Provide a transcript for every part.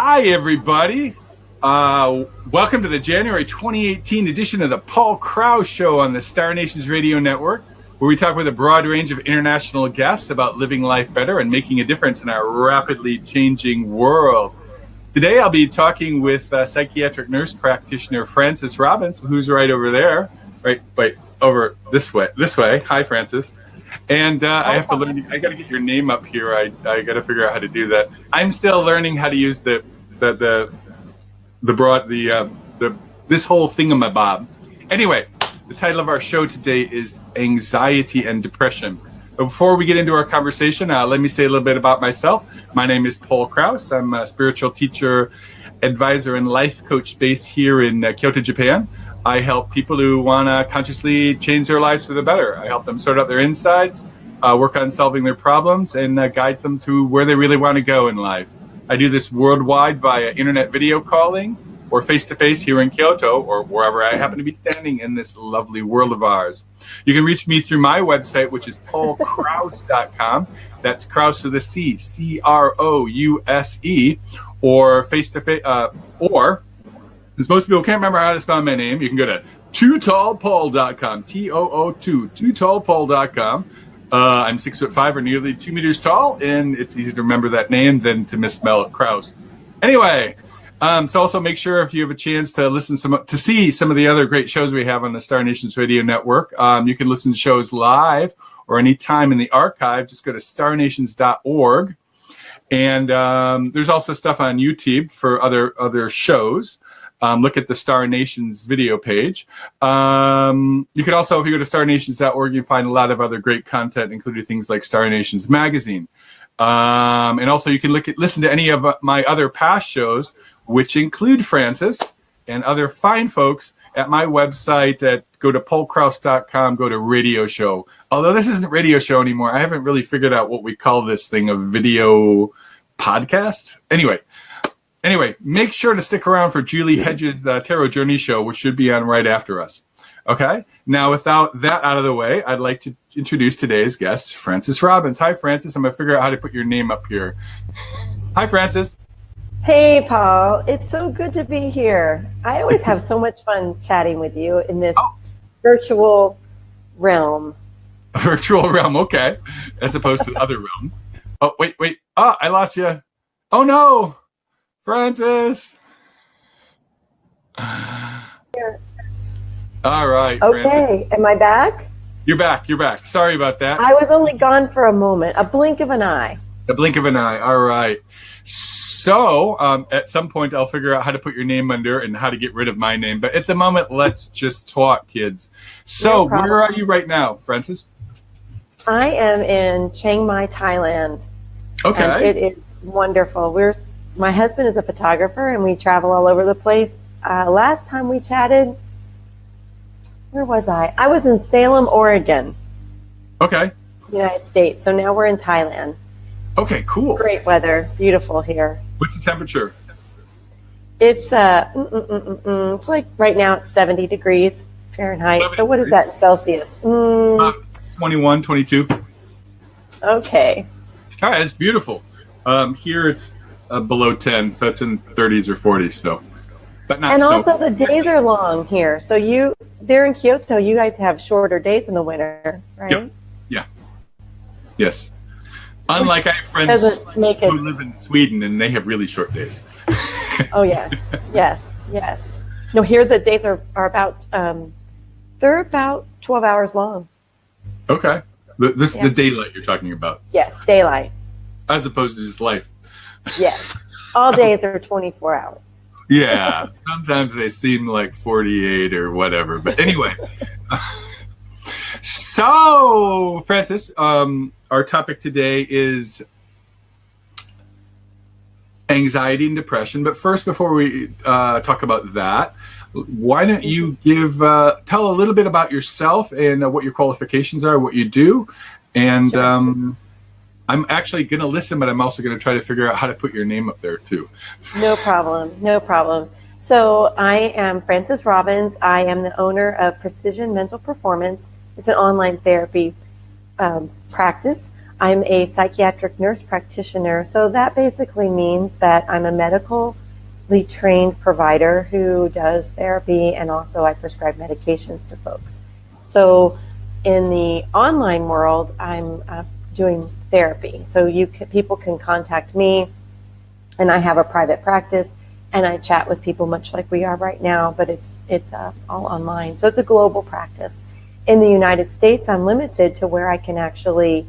Hi, everybody. Welcome to the January 2018 edition of the Paul Crouse Show on the Star Nations Radio Network, where we talk with a broad range of international guests about living life better and making a difference in our rapidly changing world. Today, I'll be talking with psychiatric nurse practitioner Frances Robbins, who's right over there, right over this way. Hi, Frances. And I have to learn. I got to get your name up here. I got to figure out how to do that. I'm still learning how to use this whole thingamabob. Anyway, the title of our show today is Anxiety and Depression. Before we get into our conversation, let me say a little bit about myself. My name is Paul Crouse. I'm a spiritual teacher, advisor, and life coach based here in Kyoto, Japan. I help people who want to consciously change their lives for the better. I help them sort out their insides, work on solving their problems, and guide them to where they really want to go in life. I do this worldwide via internet video calling or face-to-face here in Kyoto or wherever I happen to be standing in this lovely world of ours. You can reach me through my website, which is paulcrouse.com. That's Crouse with a C, C-R-O-U-S-E, or face-to-face, or... Since most people can't remember how to spell my name, you can go to tootallpaul.com, T-O-O-2, tootallpaul.com. I'm 6'5" or nearly 2 meters tall, and it's easy to remember that name than to misspell Crouse. Anyway, so also make sure if you have a chance to see some of the other great shows we have on the Star Nations Radio Network. You can listen to shows live or anytime in the archive. Just go to starnations.org. And there's also stuff on YouTube for other shows. Look at the Star Nations video page. You can also, if you go to starnations.org, you can find a lot of other great content, including things like Star Nations Magazine. And also you can listen to any of my other past shows, which include Frances and other fine folks at my website. Go to paulcrouse.com, go to radio show. Although this isn't radio show anymore, I haven't really figured out what we call this thing, a video podcast. Anyway, make sure to stick around for Julie Hedges' Tarot Journey show, which should be on right after us. Okay? Now, without that out of the way, I'd like to introduce today's guest, Frances Robbins. Hi, Frances. I'm going to figure out how to put your name up here. Hi, Frances. Hey, Paul. It's so good to be here. I always have so much fun chatting with you in this virtual realm. Virtual realm, okay. As opposed to other realms. Oh, wait. Oh, I lost you. Oh, no. Frances. Here. All right. Okay. Frances. Am I back? You're back. Sorry about that. I was only gone for a moment, a blink of an eye. A blink of an eye. All right. So at some point, I'll figure out how to put your name under and how to get rid of my name. But at the moment, let's just talk, kids. So where are you right now, Frances? I am in Chiang Mai, Thailand. Okay. And it is wonderful. My husband is a photographer, and we travel all over the place. Last time we chatted, where was I? I was in Salem, Oregon. Okay. United States. So now we're in Thailand. Okay, cool. Great weather. Beautiful here. What's the temperature? It's it's like right now it's 70 degrees Fahrenheit. So what is that in Celsius? 21, 22. Okay. All right, it's beautiful. Here it's below 10, so it's in 30s or 40s. So, but not. And so also the days are long here. So there in Kyoto, you guys have shorter days in the winter, right? Yep. Yeah. Yes. Unlike I have friends who live in Sweden, and they have really short days. Oh yes. No, here the days are about they're about 12 hours long. Okay. The daylight you're talking about. Yes, daylight. As opposed to just life. Yes. All days are 24 hours. Yeah. Sometimes they seem like 48 or whatever. But anyway. So, Frances, our topic today is anxiety and depression. But first, before we talk about that, why don't you tell a little bit about yourself and what your qualifications are, what you do, and Sure. I'm actually going to listen, but I'm also going to try to figure out how to put your name up there too. No problem. So I am Frances Robbins. I am the owner of Precision Mental Performance. It's an online therapy practice. I'm a psychiatric nurse practitioner. So that basically means that I'm a medically trained provider who does therapy, and also I prescribe medications to folks. So in the online world, I'm doing therapy. So people can contact me, and I have a private practice, and I chat with people much like we are right now, but it's all online. So it's a global practice. In the United States, I'm limited to where I can actually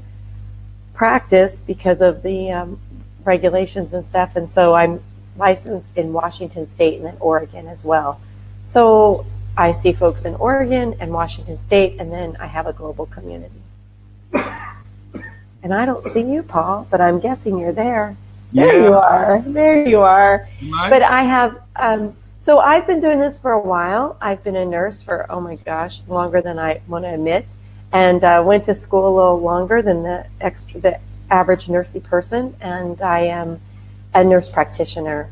practice because of the regulations and stuff. And so I'm licensed in Washington State and then Oregon as well. So I see folks in Oregon and Washington State, and then I have a global community. And I don't see you, Paul, but I'm guessing you're there. There you are. There you are. But I have, so I've been doing this for a while. I've been a nurse for, oh my gosh, longer than I want to admit, and went to school a little longer than the average nursey person, and I am a nurse practitioner.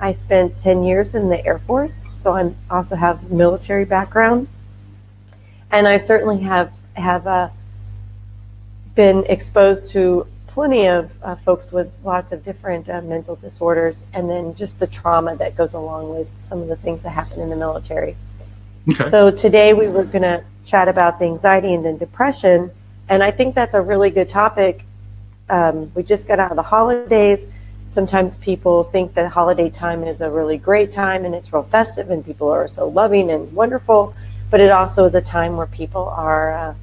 I spent 10 years in the Air Force, so I also have military background, and I certainly have been exposed to plenty of folks with lots of different mental disorders, and then just the trauma that goes along with some of the things that happen in the military. Okay. So today we were going to chat about the anxiety and the depression, and I think that's a really good topic. We just got out of the holidays. Sometimes people think that holiday time is a really great time and it's real festive and people are so loving and wonderful, but it also is a time where people are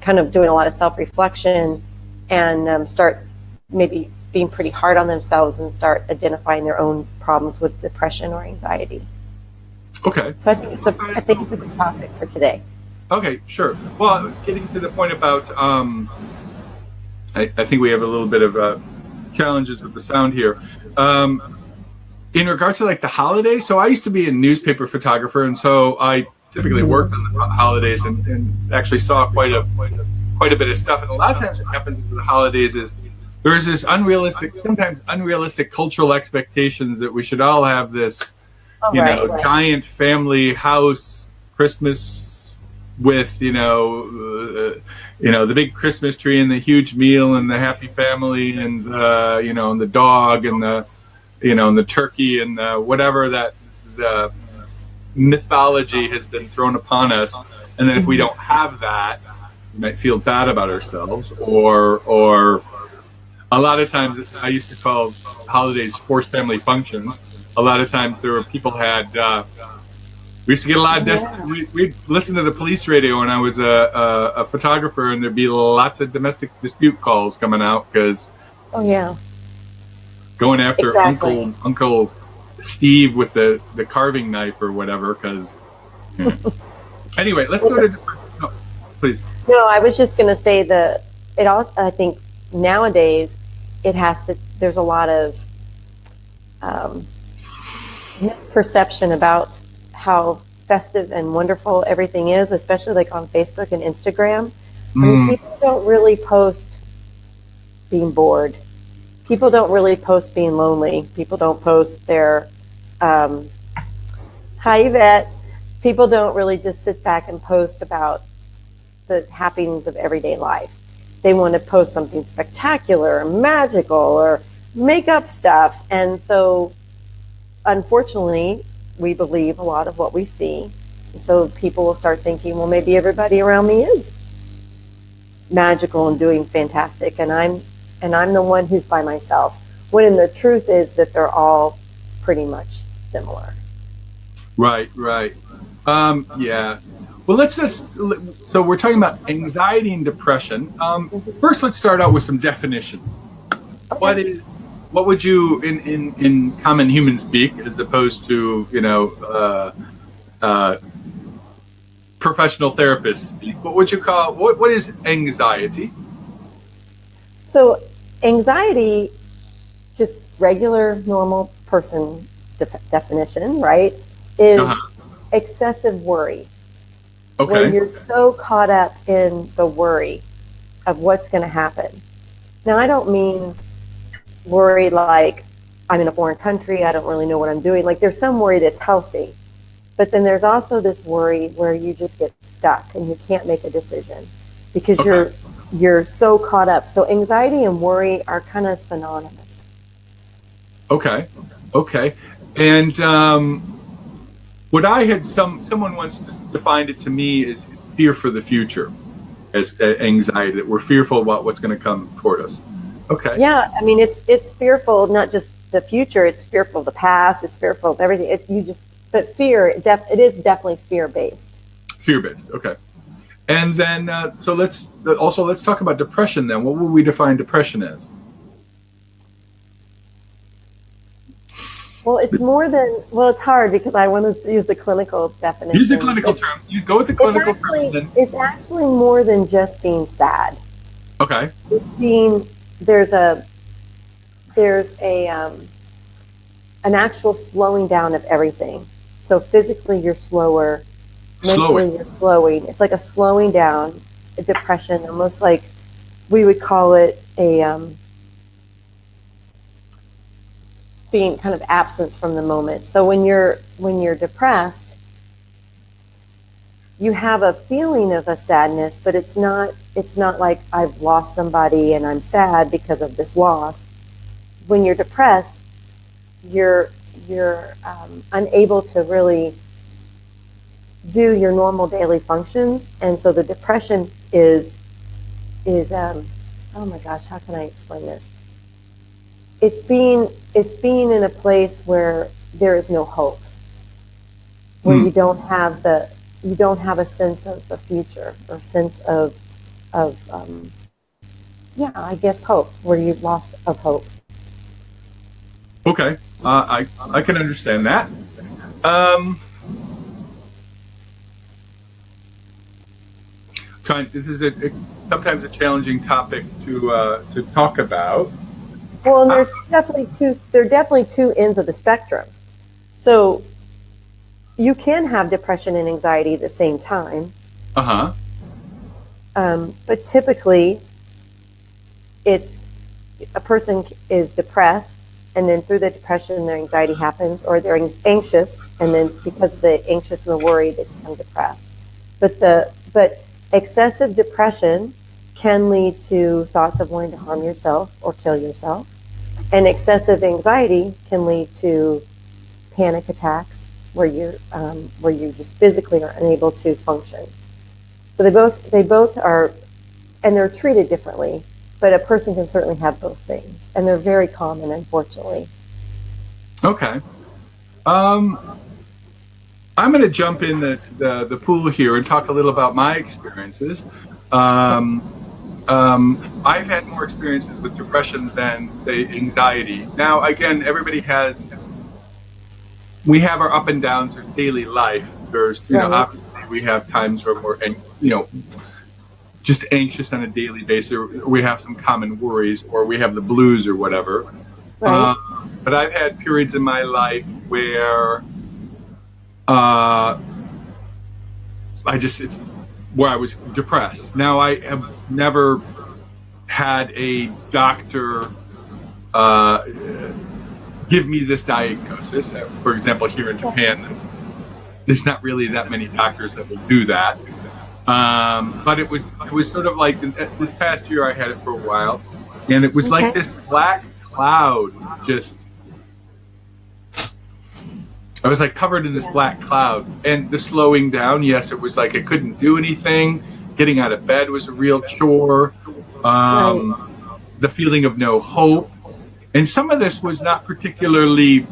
kind of doing a lot of self-reflection and start maybe being pretty hard on themselves and start identifying their own problems with depression or anxiety. Okay. So I think it's a good topic for today. Okay, sure. Well, getting to the point about, I think we have a little bit of challenges with the sound here. In regard to like the holidays, so I used to be a newspaper photographer, and so I typically worked on the holidays and actually saw quite a bit of stuff. And a lot of times what happens with the holidays is there's this sometimes unrealistic cultural expectations that we should all have this, giant family house Christmas with, the big Christmas tree and the huge meal and the happy family and, and the dog and and the turkey and whatever that the mythology has been thrown upon us. And then if we don't have that, we might feel bad about ourselves, or a lot of times I used to call holidays forced family functions. A lot of times there were people we used to get a lot of we'd listen to the police radio when I was a photographer, and there'd be lots of domestic dispute calls coming out because going after Uncle Steve with the carving knife or whatever. Because anyway, let's go to please. No, I was just going to say that it also, I think nowadays there's a lot of misperception about how festive and wonderful everything is, especially like on Facebook and Instagram. I mean, people don't really post being bored. People don't really post being lonely. People don't post their, hi Yvette. People don't really just sit back and post about the happenings of everyday life. They want to post something spectacular or magical or make up stuff. And so, unfortunately, we believe a lot of what we see. And so people will start thinking, well, maybe everybody around me is magical and doing fantastic, and I'm the one who's by myself. When the truth is that they're all pretty much similar. Right. Yeah. Well, so we're talking about anxiety and depression. First, let's start out with some definitions. Okay. What would you, in common human speak, as opposed to, professional therapist speak, what would you call, what is anxiety? So anxiety, just regular, normal person definition, right, is excessive worry. Okay. Where you're so caught up in the worry of what's going to happen. Now, I don't mean worry like I'm in a foreign country, I don't really know what I'm doing. Like, there's some worry that's healthy, but then there's also this worry where you just get stuck and you can't make a decision because you're you're so caught up. So anxiety and worry are kind of synonymous. Okay. And what I had someone once defined it to me is fear for the future, as anxiety, that we're fearful about what's going to come toward us. Okay. Yeah, I mean it's fearful not just the future, it's fearful of the past, it's fearful of everything. But fear, it is definitely fear-based. Fear-based. Okay. And then so let's talk about depression then. What would we define depression as? Well, it's more than, it's hard because I want to use the clinical definition. Use the clinical term. You go with the clinical term. It's actually more than just being sad. Okay. There's an actual slowing down of everything. So physically you're slower, mentally you're slowing. It's like a slowing down, a depression, almost like we would call it being kind of absence from the moment. So when you're depressed, you have a feeling of a sadness, but it's not like I've lost somebody and I'm sad because of this loss. When you're depressed, you're unable to really do your normal daily functions, and so the depression is oh my gosh, how can I explain this? It's being in a place where there is no hope, where you don't have a sense of the future or sense of I guess hope, where you've lost of hope. Okay, I can understand that. This is sometimes a challenging topic to talk about. Well, and there are definitely two ends of the spectrum. So you can have depression and anxiety at the same time. But typically, it's a person is depressed, and then through the depression, their anxiety happens, or they're anxious, and then because of the anxious and the worry, they become depressed. But excessive depression can lead to thoughts of wanting to harm yourself or kill yourself, and excessive anxiety can lead to panic attacks where you just physically are unable to function. So they both are, and they're treated differently, but a person can certainly have both things, and they're very common, unfortunately. Okay. I'm going to jump in the pool here and talk a little about my experiences. I've had more experiences with depression than, say, anxiety. Now, again, we have our up and downs of daily life. There's, obviously we have times where we're, just anxious on a daily basis, or we have some common worries, or we have the blues or whatever. Right. But I've had periods in my life where where I was depressed. Now, I have never had a doctor give me this diagnosis. For example, here in Japan, there's not really that many doctors that will do that. But it was sort of like this past year I had it for a while, and it was like this black cloud. I was like covered in this black cloud, and the slowing down. Yes, it was like I couldn't do anything. Getting out of bed was a real chore. The feeling of no hope, and some of this was not particularly.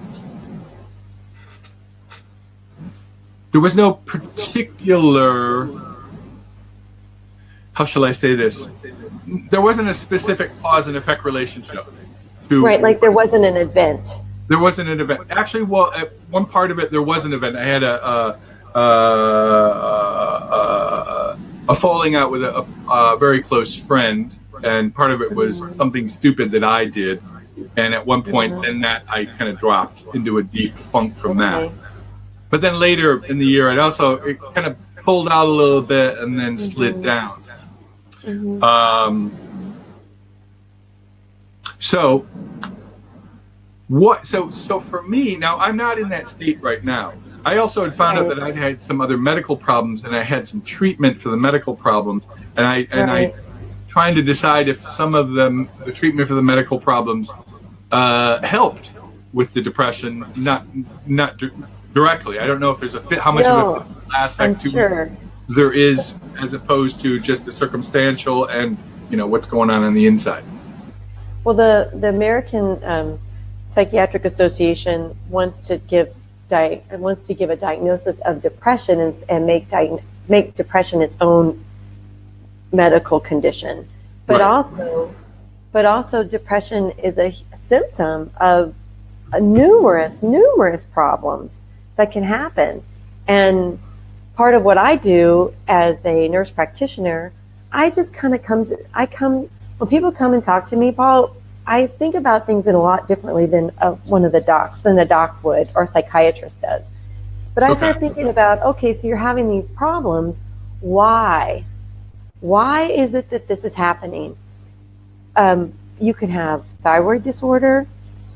There was no particular. How shall I say this? There wasn't a specific cause and effect relationship. Right, like there wasn't an event. There wasn't an event. Actually, well, at one part of it, there was an event. I had a falling out with a very close friend, and part of it was something stupid that I did. And at one point, then that I kind of dropped into a deep funk from that. But then later in the year, it kind of pulled out a little bit and then slid down. So for me, now I'm not in that state right now. I also had found out that I'd had some other medical problems, and I had some treatment for the medical problems, and I trying to decide if some of them, the treatment for the medical problems, helped with the depression, not directly. I don't know if there's how much of a physical aspect to it there is, as opposed to just the circumstantial and what's going on the inside. Well, the American Psychiatric Association wants to give a diagnosis of depression and make depression its own medical condition, but also depression is a symptom of numerous problems that can happen. And part of what I do as a nurse practitioner, I just kind of when people come and talk to me, Paul, I think about things in a lot differently than a doc would or a psychiatrist does. But I start thinking about, okay, so you're having these problems. Why? Why is it that this is happening? You could have thyroid disorder.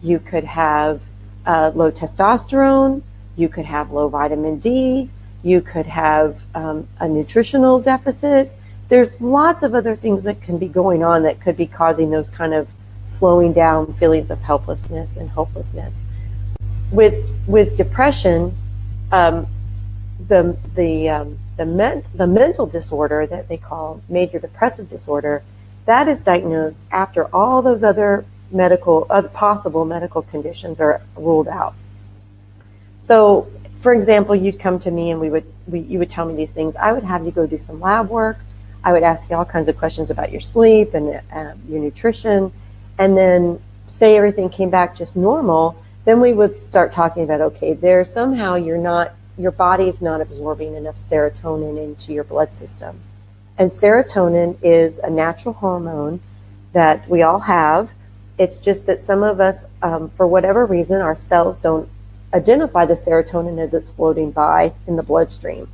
You could have low testosterone. You could have low vitamin D. You could have a nutritional deficit. There's lots of other things that can be going on that could be causing those kind of slowing down feelings of helplessness and hopelessness. With depression, the mental disorder that they call major depressive disorder, that is diagnosed after all those other possible medical conditions are ruled out. So, for example, you'd come to me and you would tell me these things. I would have you go do some lab work. I would ask you all kinds of questions about your sleep and your nutrition, and then say everything came back just normal. Then we would start talking about, okay, there's somehow your body's not absorbing enough serotonin into your blood system. And serotonin is a natural hormone that we all have. It's just that some of us, for whatever reason, our cells don't identify the serotonin as it's floating by in the bloodstream.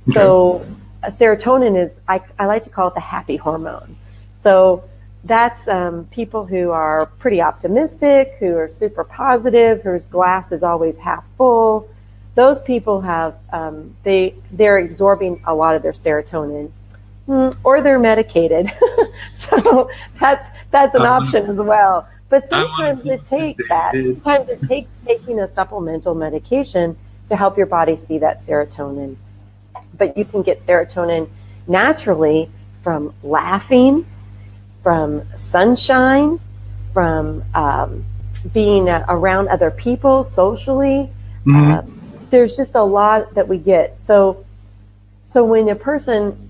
Okay. So serotonin is, I like to call it the happy hormone. So that's people who are pretty optimistic, who are super positive, whose glass is always half full. Those people have, they're absorbing a lot of their serotonin, or they're medicated. So that's an option as well. But sometimes it takes that. Sometimes it takes taking a supplemental medication to help your body see that serotonin. But you can get serotonin naturally from laughing, from sunshine, from being around other people socially. Mm-hmm. There's just a lot that we get. So when a person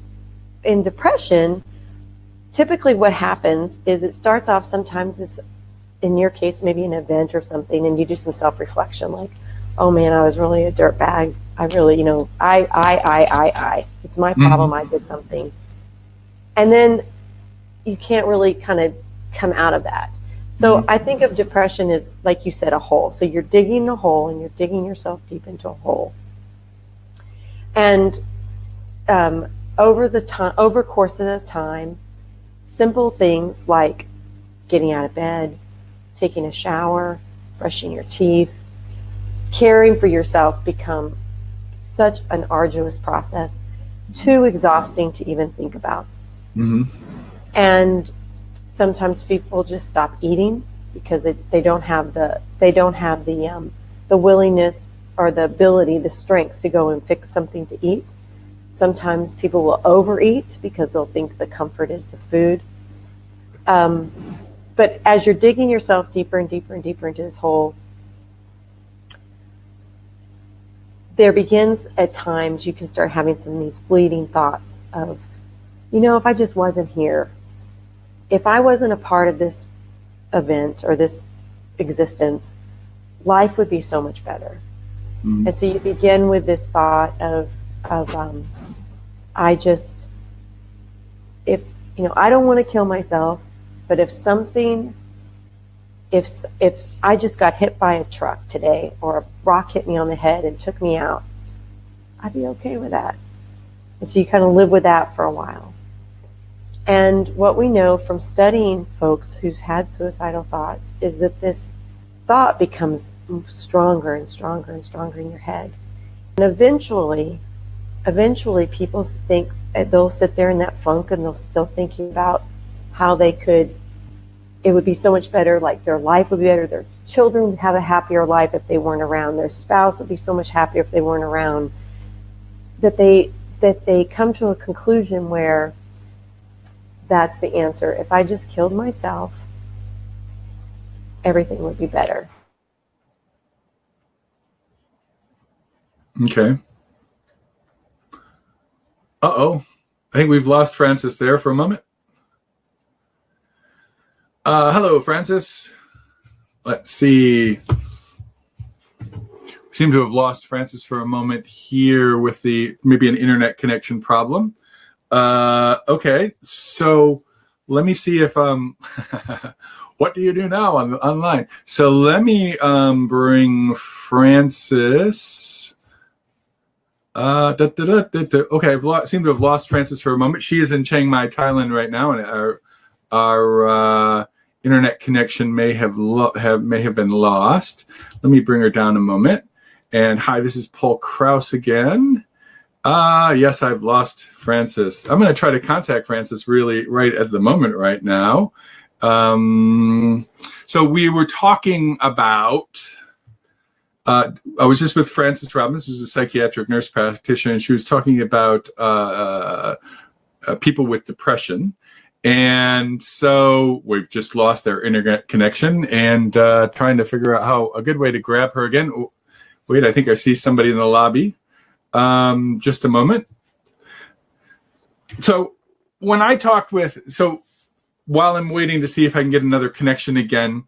in depression, typically what happens is it starts off sometimes as, in your case, maybe an event or something, and you do some self-reflection like, oh man, I was really a dirtbag. I really, I. It's my problem. Mm-hmm. I did something. And then you can't really kind of come out of that. So mm-hmm. I think of depression as, like you said, a hole. So you're digging a hole and you're digging yourself deep into a hole. And over course of time, simple things like getting out of bed, taking a shower, brushing your teeth, caring for yourself become such an arduous process, too exhausting to even think about. Mm-hmm. And sometimes people just stop eating because they don't have the willingness or the ability, the strength to go and fix something to eat. Sometimes people will overeat because they'll think the comfort is the food. But as you're digging yourself deeper and deeper and deeper into this hole, there begins at times you can start having some of these fleeting thoughts of, if I just wasn't here, if I wasn't a part of this event or this existence, life would be so much better. Mm-hmm. And so you begin with this thought of I don't want to kill myself, but if I just got hit by a truck today or a rock hit me on the head and took me out, I'd be okay with that. And so you kind of live with that for a while. And what we know from studying folks who've had suicidal thoughts is that this thought becomes stronger and stronger and stronger in your head. And eventually people think they'll sit there in that funk and they'll still thinking about how it would be so much better, like their life would be better, their children would have a happier life if they weren't around, their spouse would be so much happier if they weren't around, that they come to a conclusion where that's the answer. If I just killed myself, everything would be better. Okay. Uh-oh. I think we've lost Frances there for a moment. Hello, Frances. Let's see. We seem to have lost Frances for a moment here with maybe an internet connection problem. Okay, so let me see if what do you do now online? So let me bring Frances. Okay, seem to have lost Frances for a moment. She is in Chiang Mai, Thailand right now, and our internet connection may have been lost. Let me bring her down a moment. And hi, this is Paul Crouse again. Yes, I've lost Frances. I'm going to try to contact Frances really right at the moment right now. So we were talking about, I was just with Frances Robbins, who's a psychiatric nurse practitioner, and she was talking about people with depression. And so we've just lost their internet connection and trying to figure out a good way to grab her again. Oh, wait, I think I see somebody in the lobby. Just a moment. So when I talked while I'm waiting to see if I can get another connection again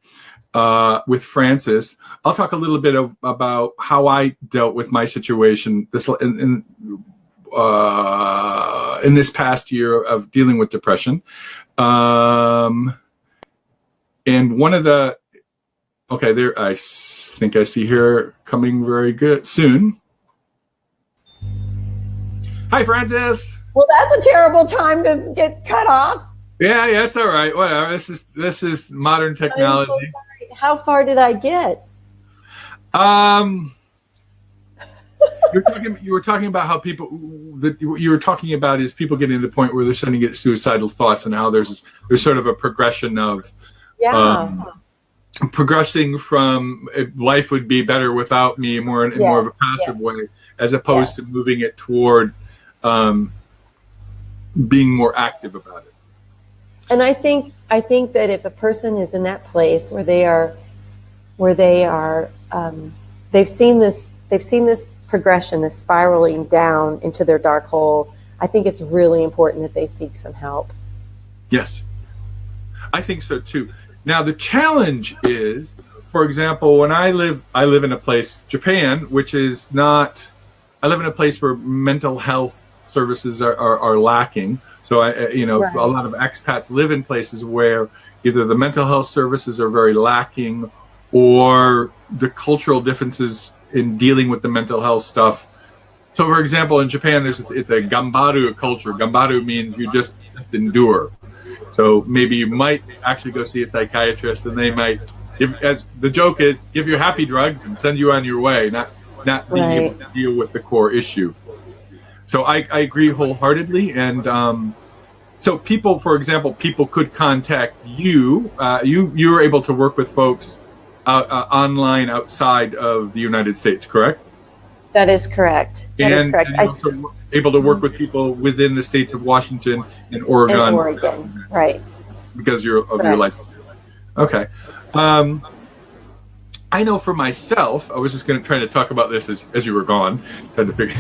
with Frances, I'll talk a little bit about how I dealt with my situation in this past year of dealing with depression. And one of the, okay, there, I think I see her coming very good soon. Hi, Frances. Well, that's a terrible time to get cut off. Yeah, it's all right. Whatever. This is modern technology. I'm so sorry. How far did I get? You were talking about how you were talking about is people getting to the point where they're starting to get suicidal thoughts, and how there's sort of a progression of progressing from life would be better without me more of a passive way, as opposed to moving it toward being more active about it. And I think that if a person is in that place where they are they've seen this progression, this spiraling down into their dark hole, I think it's really important that they seek some help. Yes, I think so too. Now the challenge is, for example, when I live in a place, Japan, which is not, I live in a place where mental health services are lacking. So a lot of expats live in places where either the mental health services are very lacking, or the cultural differences in dealing with the mental health stuff. So, for example, in Japan, it's a gambaru culture. Gambaru means you just endure. So maybe you might actually go see a psychiatrist, and they might, as the joke is, give you happy drugs and send you on your way, not being able to deal with the core issue. So I agree wholeheartedly. And so people, for example, people could contact you. You're able to work with folks online outside of the United States, correct? That is correct. And you're also able to work with people within the states of Washington and Oregon. And Oregon, right. Because your license. Okay. I know for myself, I was just going to try to talk about this as you were gone, trying to figure.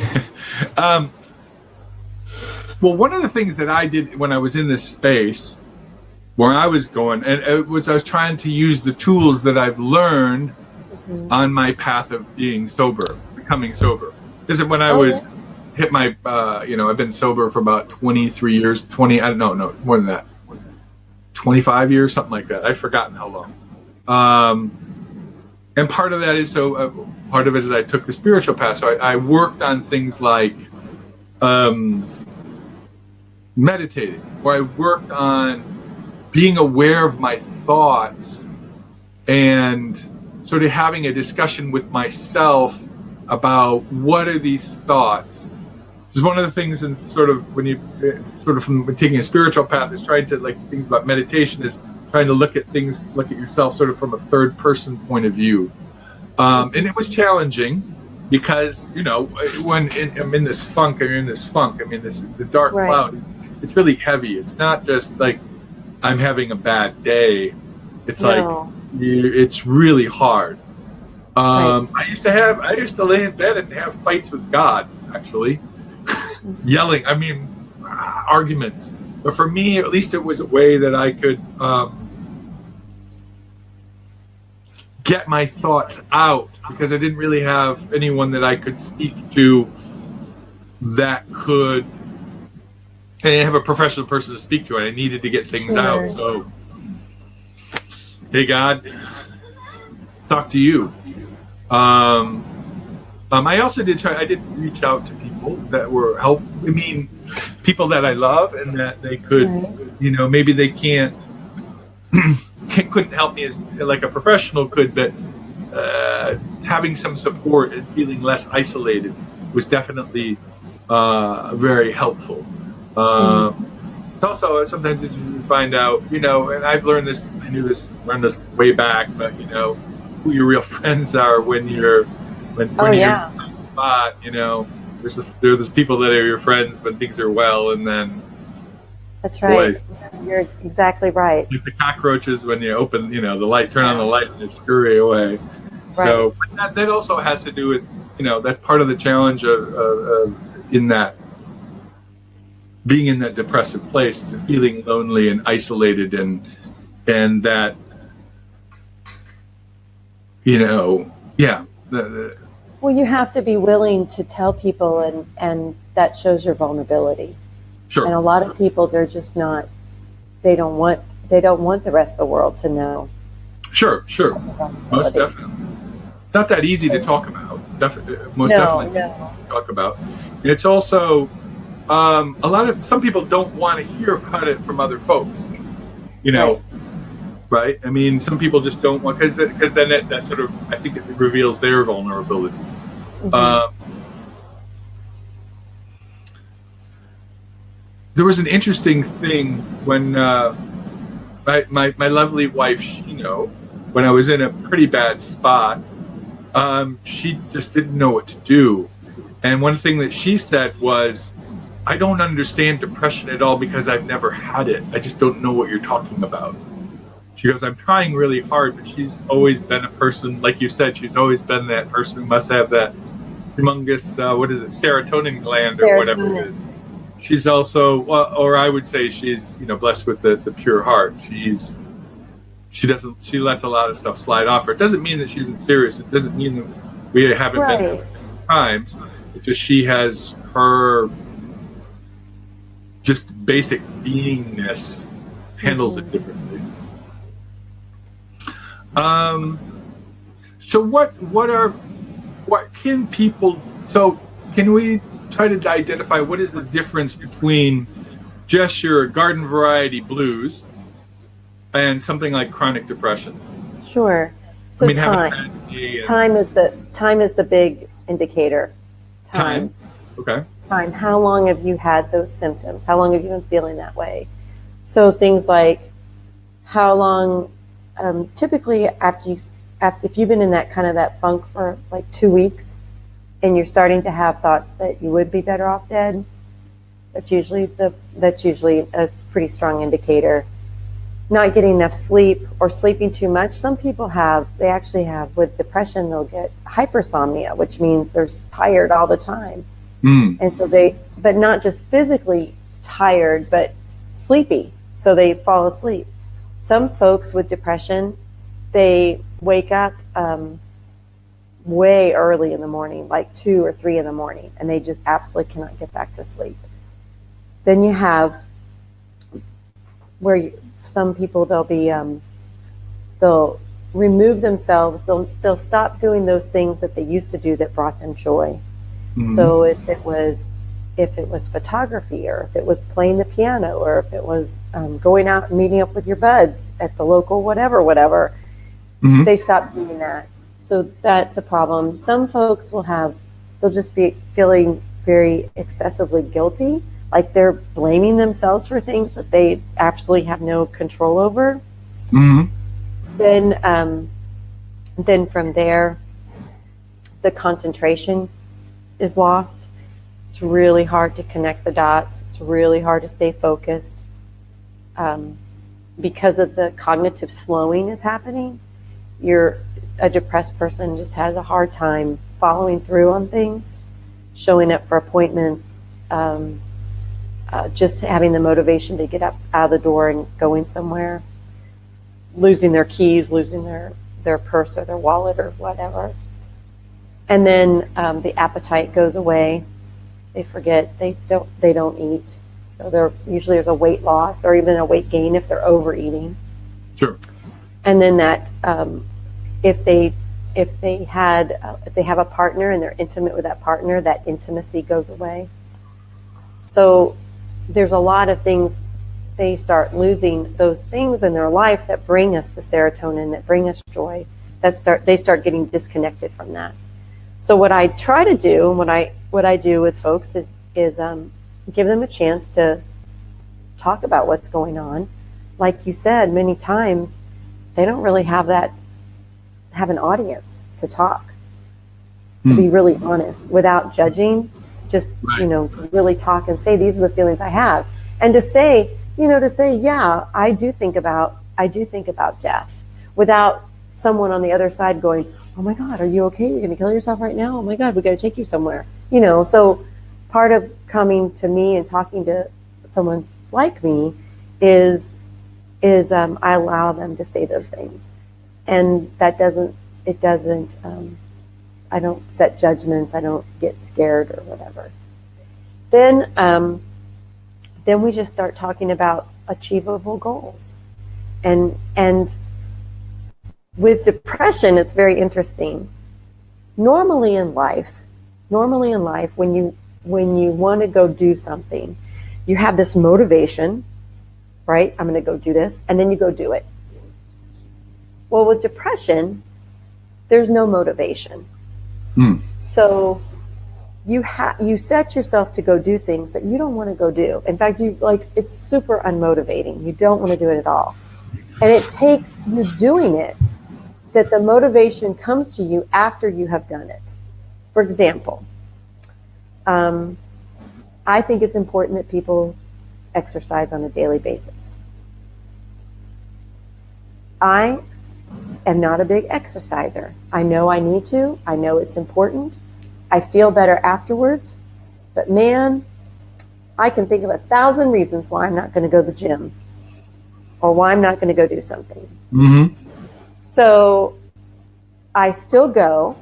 Well, one of the things that I did when I was in this space, where I was going, and I was trying to use the tools that I've learned on my path of becoming sober. This is when I hit my, I've been sober for about 23 years, more than that, 25 years, something like that. I've forgotten how long. And part of that is part of it is I took the spiritual path. So I worked on things like meditating, where I worked on being aware of my thoughts and sort of having a discussion with myself about what are these thoughts, is one of the things, and sort of when you sort of from taking a spiritual path, is trying to, like, things about meditation is trying to look at yourself sort of from a third person point of view. And it was challenging because, you know, when I'm in this funk, I mean, the dark cloud, it's really heavy. It's not just like I'm having a bad day. It's like it's really hard. I used to lay in bed and have fights with God, actually. Yelling, arguments. But for me, at least, it was a way that I could get my thoughts out, because I didn't really have anyone that I could speak to that could. I didn't have a professional person to speak to, and I needed to get things out. So, hey, God, talk to you. I also I did reach out to people that were people that I love, and that they could, you know, maybe they couldn't help me as like a professional could, but having some support and feeling less isolated was definitely very helpful. Also, sometimes you find out, you know, and I've learned this, learned this way back, but, you know, who your real friends are when you're in a spot, you know. There's people that are your friends when things are well, and then that's right. You're exactly right. Like the cockroaches when you open, you know, the light, turn on the light, and they scurry away. Right. So that also has to do with, you know, that's part of the challenge of in that being in that depressive place, is feeling lonely and isolated, and that, you know, well, you have to be willing to tell people, and that shows your vulnerability. Sure. And a lot of people, they're just not. They don't want the rest of the world to know. Sure. Most definitely. It's not that easy to talk about. Definitely talk about. And it's also some people don't want to hear about it from other folks. You know. Right? I mean, some people just don't want, because then that sort of, I think it reveals their vulnerability. There was an interesting thing when my lovely wife, Shino, when I was in a pretty bad spot, she just didn't know what to do. And one thing that she said was, I don't understand depression at all because I've never had it. I just don't know what you're talking about. She goes, I'm trying really hard, but she's always been a person, like you said, she's always been that person who must have that humongous, serotonin gland or whatever it is. She's also, or I would say she's, you know, blessed with the pure heart. She lets a lot of stuff slide off her. It doesn't mean that she isn't serious. It doesn't mean that we haven't been times. It's just she has her just basic beingness handles it differently. So can we try to identify what is the difference between just your garden variety blues and something like chronic depression? Sure. So time is the big indicator. Time. Okay. Time. How long have you had those symptoms? How long have you been feeling that way? So things like how long, typically if you've been in that funk for like 2 weeks, and you're starting to have thoughts that you would be better off dead, that's usually a pretty strong indicator. Not getting enough sleep or sleeping too much. Some people they actually have with depression, they'll get hypersomnia, which means they're tired all the time. And so but not just physically tired, but sleepy. So they fall asleep. Some folks with depression, they wake up way early in the morning, like 2 or 3 in the morning, and they just absolutely cannot get back to sleep. Then you have some people, they'll remove themselves. They'll stop doing those things that they used to do that brought them joy. So if it was photography, or if it was playing the piano, or if it was going out and meeting up with your buds at the local whatever, they stop doing that. So that's a problem. Some folks they'll just be feeling very excessively guilty, like they're blaming themselves for things that they absolutely have no control over, then from there, the concentration is lost. It's really hard to connect the dots. It's really hard to stay focused. Because of the cognitive slowing is happening, a depressed person just has a hard time following through on things, showing up for appointments, just having the motivation to get up out of the door and going somewhere, losing their keys, losing their purse or their wallet or whatever. And then the appetite goes away. They forget, they don't eat. So there's a weight loss or even a weight gain if they're overeating. Sure. And then that if they have a partner and they're intimate with that partner, that intimacy goes away. So there's a lot of things. They start losing those things in their life that bring us the serotonin, that bring us joy. They start getting disconnected from that. So what I try to do, and what I do with folks is give them a chance to talk about what's going on. Like you said, many times they don't really have an audience to talk, to be really honest, without judging, just, really talk and say, these are the feelings I have. And to say, yeah, I do think about death, without someone on the other side going, oh my God, are you okay? You're going to kill yourself right now? Oh my God, we got to take you somewhere. So part of coming to me and talking to someone like me is I allow them to say those things. And I don't set judgments. I don't get scared or whatever. Then we just start talking about achievable goals. And with depression, it's very interesting. Normally in life, when you want to go do something, you have this motivation, right? I'm going to go do this, and then you go do it. Well, with depression, there's no motivation. So you set yourself to go do things that you don't want to go do. In fact, it's super unmotivating. You don't want to do it at all. And it takes you doing it that the motivation comes to you after you have done it. For example, I think it's important that people exercise on a daily basis. I am not a big exerciser. I know I need to. I know it's important. I feel better afterwards. But man, I can think of 1,000 reasons why I'm not going to go to the gym or why I'm not going to go do something. So I still go,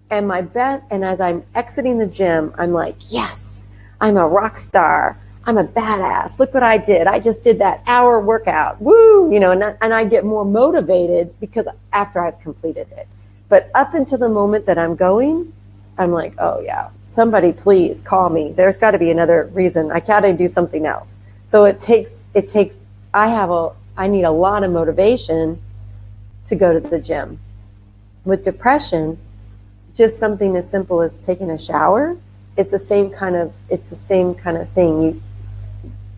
and and as I'm exiting the gym, I'm like, yes, I'm a rock star. I'm a badass. Look what I did. I just did that hour workout. Woo! And I get more motivated because after I've completed it. But up until the moment that I'm going, I'm like, oh yeah, somebody please call me. There's got to be another reason. I gotta do something else. So I need a lot of motivation to go to the gym. With depression, just something as simple as taking a shower, it's the same kind of thing.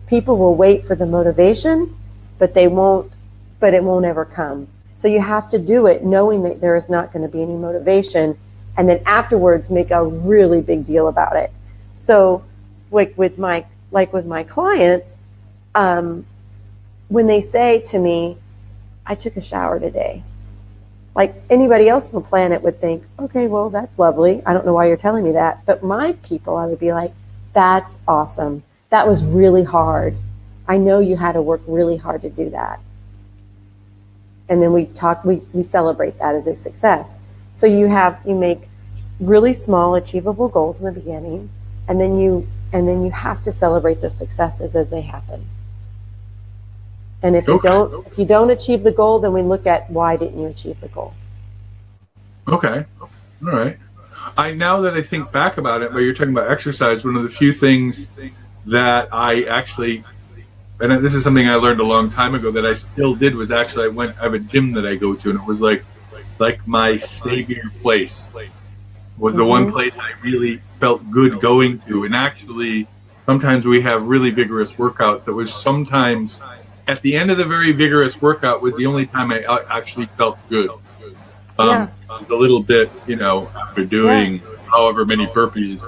People will wait for the motivation, but it won't ever come. So you have to do it knowing that there is not going to be any motivation, and then afterwards make a really big deal about it. So with my clients, when they say to me, I took a shower today, like anybody else on the planet would think, okay, well, that's lovely. I don't know why you're telling me that. But my people, I would be like, that's awesome. That was really hard. I know you had to work really hard to do that. And then we celebrate that as a success. So you make really small achievable goals in the beginning, and then you have to celebrate those successes as they happen. And if you don't achieve the goal, then we look at why didn't you achieve the goal. Okay. All right. Now that I think back about it, where you're talking about exercise, one of the few things that I actually, and this is something I learned a long time ago that I still did, was actually I have a gym that I go to, and it was like my savior place. was the one place I really felt good going to. And actually, sometimes we have really vigorous workouts. It was sometimes at the end of the very vigorous workout was the only time I actually felt good. A little bit, after doing however many burpees,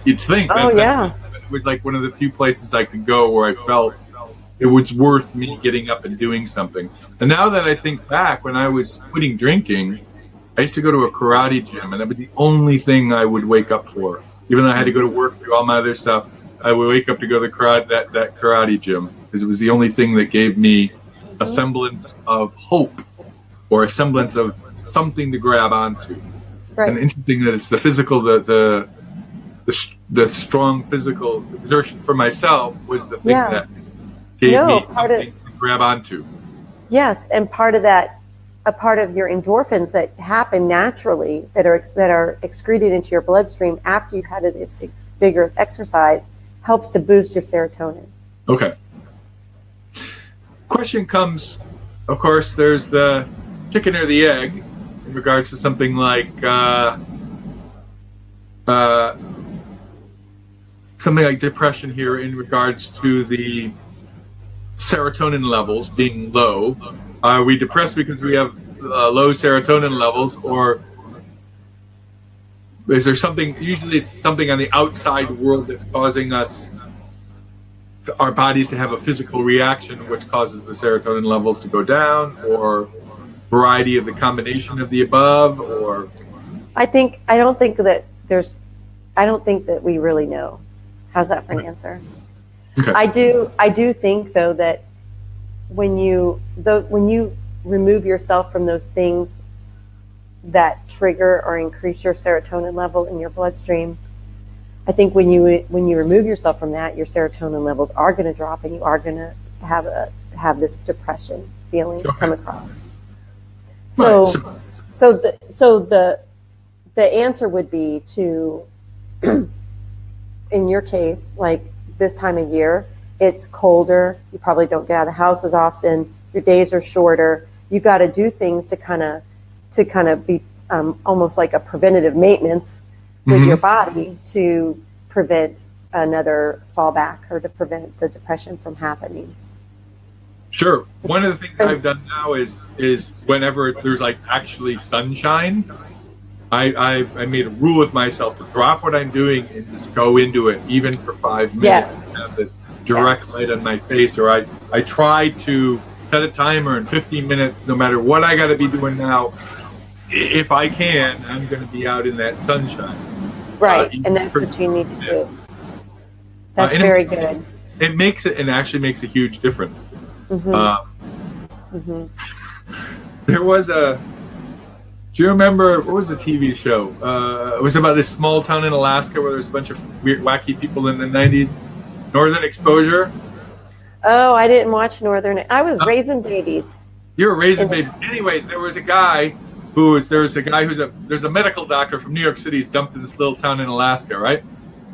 you'd think. It was like one of the few places I could go where I felt it was worth me getting up and doing something. And now that I think back, when I was quitting drinking, I used to go to a karate gym, and that was the only thing I would wake up for. Even though I had to go to work, do all my other stuff, I would wake up to go to that karate gym, because it was the only thing that gave me a semblance of hope or a semblance of something to grab onto. Right. And interesting that it's the physical, the strong physical exertion for myself was the thing that gave me something to grab onto. Yes, and part of that, a part of your endorphins that happen naturally, that are excreted into your bloodstream after you've had this vigorous exercise, helps to boost your serotonin. Okay. Question comes, of course, there's the chicken or the egg in regards to something like depression here, in regards to the serotonin levels being low. Are we depressed because we have low serotonin levels, or is there something, usually it's something on the outside world that's causing our bodies to have a physical reaction which causes the serotonin levels to go down, or variety of the combination of the above? Or I don't think that we really know. How's that for an answer? Okay. I do think, though, that when you remove yourself from those things that trigger or increase your serotonin level in your bloodstream, I think when you remove yourself from that, your serotonin levels are going to drop, and you are going to have this depression feeling come across. So the answer would be to, in your case, like this time of year, it's colder. You probably don't get out of the house as often. Your days are shorter. You got to do things to kind of be almost like a preventative maintenance with your body to prevent another fallback, or to prevent the depression from happening. Sure. One of the things I've done now is whenever there's like actually sunshine, I made a rule with myself to drop what I'm doing and just go into it, even for 5 minutes, and have the direct light on my face. Or I try to set a timer in 15 minutes, no matter what I got to be doing now. If I can, I'm going to be out in that sunshine. Right, and that's what you need to do. That's very good. It makes it, and actually makes a huge difference. There was do you remember, what was the TV show? It was about this small town in Alaska where there's a bunch of weird, wacky people in the 90s. Northern Exposure. Oh, I didn't watch Northern. I was raising babies. You were raising babies. Anyway, there's a guy who's a medical doctor from New York City. He's dumped in this little town in Alaska, right?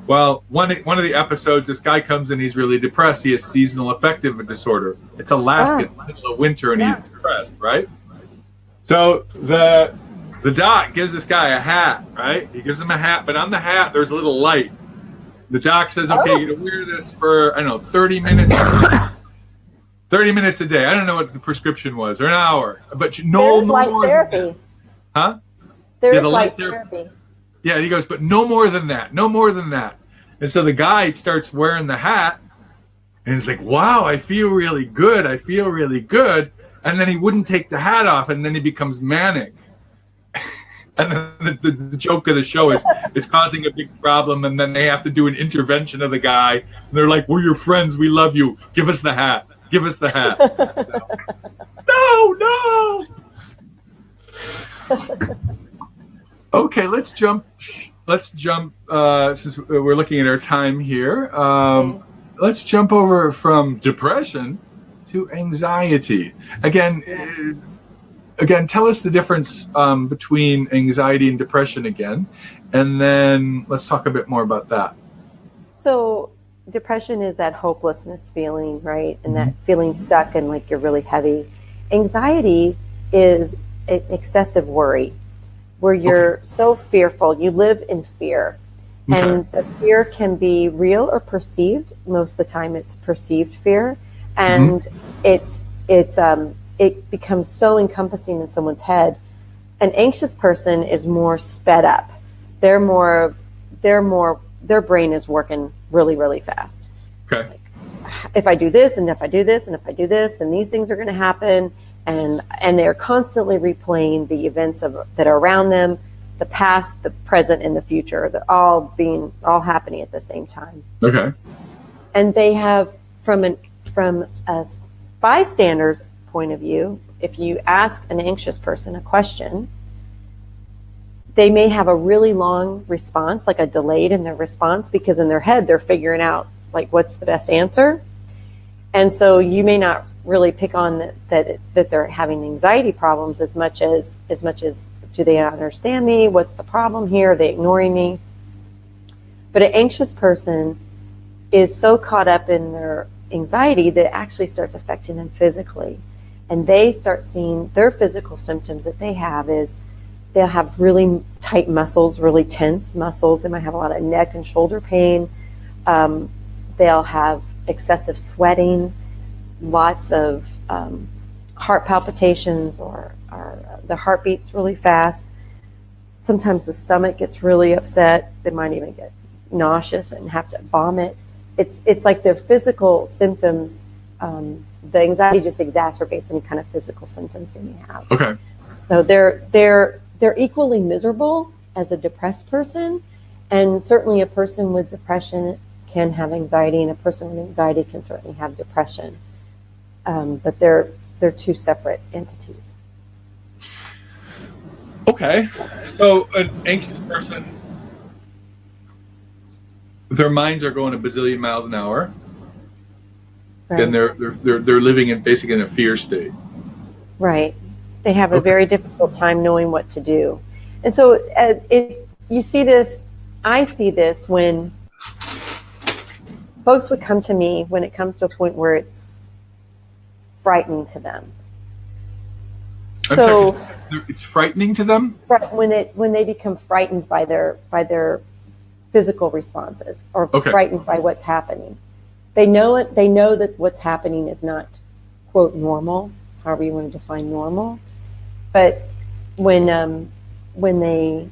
Well, one of the episodes, this guy comes in, he's really depressed. He has seasonal affective disorder. It's Alaska, in the middle of winter, and he's depressed, right? So the doc gives this guy a hat, right? He gives him a hat, but on the hat, there's a little light. The doc says, okay, you're going to wear this for, 30 minutes. 30 minutes a day. I don't know what the prescription was, or an hour. But no light more therapy. Huh? There's light therapy. Yeah, he goes, but no more than that. No more than that. And so the guy starts wearing the hat, and he's like, wow, I feel really good. I feel really good. And then he wouldn't take the hat off, and then he becomes manic. And then the joke of the show is it's causing a big problem, and then they have to do an intervention of the guy. And they're like, we're your friends. We love you. Give us the hat. Give us the hat. No. Okay, let's jump. Since we're looking at our time here, let's jump over from depression to anxiety. Again, tell us the difference between anxiety and depression again, and then let's talk a bit more about that. So depression is that hopelessness feeling, right? And that feeling stuck and like you're really heavy. Anxiety is excessive worry, where you're so fearful. You live in fear. And the fear can be real or perceived. Most of the time it's perceived fear. And it becomes so encompassing in someone's head. An anxious person is more sped up. Their brain is working really, really fast. Okay. Like, if I do this, and if I do this, and if I do this, then these things are going to happen. And they're constantly replaying the events that are around them, the past, the present, and the future. They're all happening at the same time. Okay. And they have, from a bystander's point of view, if you ask an anxious person a question, they may have a really long response, like a delayed in their response, because in their head they're figuring out like what's the best answer. And so you may not really pick on that they're having anxiety problems as much as do they understand me? What's the problem here? Are they ignoring me? But an anxious person is so caught up in their anxiety that it actually starts affecting them physically. And they start seeing their physical symptoms that they have is they'll have really tight muscles, really tense muscles. They might have a lot of neck and shoulder pain. They'll have excessive sweating, lots of heart palpitations, or the heart beats really fast. Sometimes the stomach gets really upset. They might even get nauseous and have to vomit. It's like their physical symptoms. The anxiety just exacerbates any kind of physical symptoms they may have. Okay. So they're equally miserable as a depressed person, and certainly a person with depression can have anxiety, and a person with anxiety can certainly have depression. But they're two separate entities. Okay. So an anxious person, their minds are going a bazillion miles an hour. Right. And they're living in basically in a fear state. Right. They have a very difficult time knowing what to do. And so you see this, I see this when folks would come to me when it comes to a point where it's frightening to them. So it's frightening to them? When they become frightened by their physical responses, or frightened by what's happening. They know it. They know that what's happening is not, quote, normal, however you want to define normal. But when they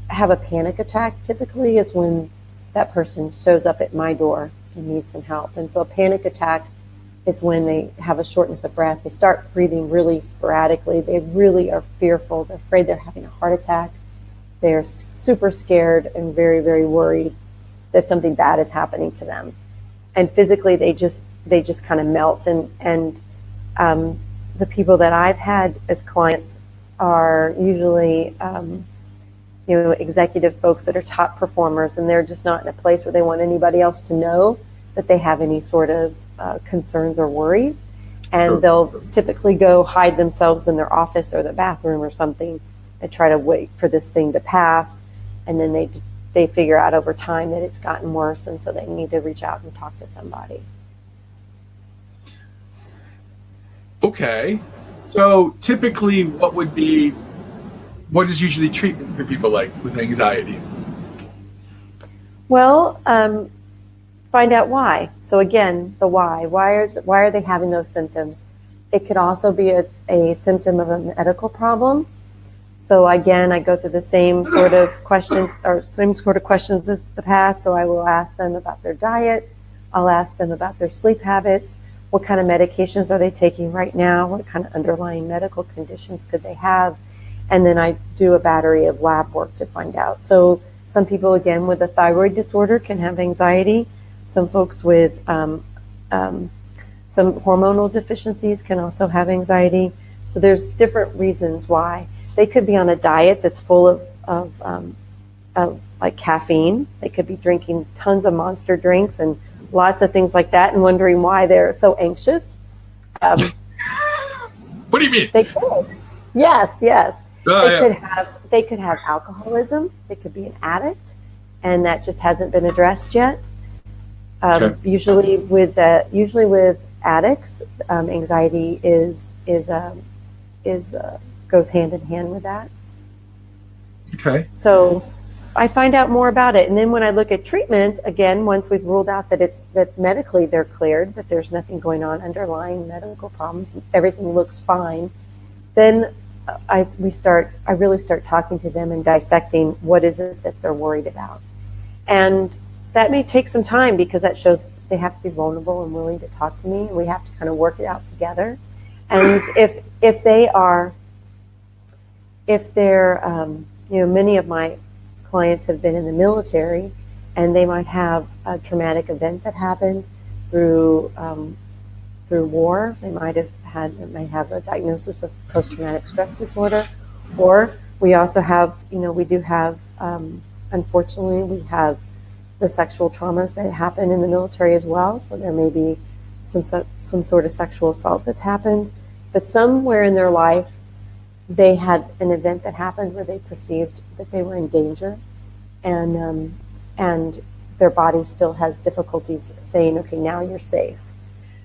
have a panic attack, typically is when that person shows up at my door and needs some help. And so a panic attack is when they have a shortness of breath. They start breathing really sporadically. They really are fearful. They're afraid they're having a heart attack. They're super scared and very, very worried that something bad is happening to them. And physically, they just kind of melt. And the people that I've had as clients are usually, executive folks that are top performers, and they're just not in a place where they want anybody else to know that they have any sort of concerns or worries. And they'll typically go hide themselves in their office or the bathroom or something and try to wait for this thing to pass. And then they figure out over time that it's gotten worse, and so they need to reach out and talk to somebody. Okay. So typically what is usually treatment for people like with anxiety? Well, find out why. So again, the why. Why are they having those symptoms? It could also be a symptom of a medical problem. So again, I go through the same sort of questions as the past. So I will ask them about their diet. I'll ask them about their sleep habits. What kind of medications are they taking right now? What kind of underlying medical conditions could they have? And then I do a battery of lab work to find out. So some people, again, with a thyroid disorder can have anxiety. Some folks with some hormonal deficiencies can also have anxiety. So there's different reasons why. They could be on a diet that's full of like caffeine. They could be drinking tons of Monster drinks and lots of things like that, and wondering why they're so anxious. What do you mean? They could. Yes. They could have alcoholism. They could be an addict, and that just hasn't been addressed yet. Usually with addicts, anxiety is goes hand in hand with that. Okay. So I find out more about it. And then when I look at treatment, again, once we've ruled out that medically they're cleared, that there's nothing going on, underlying medical problems, everything looks fine, then I really start talking to them and dissecting what is it that they're worried about. And that may take some time, because that shows they have to be vulnerable and willing to talk to me, and we have to kind of work it out together. And if they're many of my clients have been in the military, and they might have a traumatic event that happened through war. They might have a diagnosis of post-traumatic stress disorder, or we also have, unfortunately, we have the sexual traumas that happen in the military as well. So there may be some sort of sexual assault that's happened, but somewhere in their life they had an event that happened where they perceived that they were in danger, and their body still has difficulties saying, okay, now you're safe.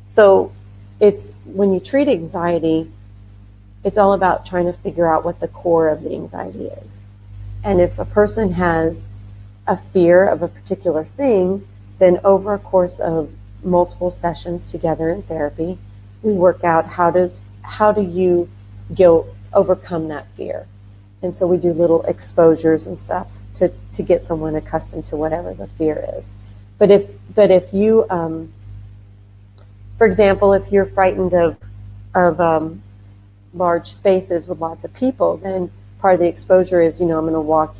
So it's, when you treat anxiety, it's all about trying to figure out what the core of the anxiety is. And if a person has a fear of a particular thing, then over a course of multiple sessions together in therapy, we work out how do you overcome that fear. And so we do little exposures and stuff to get someone accustomed to whatever the fear is. But if you, for example, if you're frightened of large spaces with lots of people, then part of the exposure is, I'm going to walk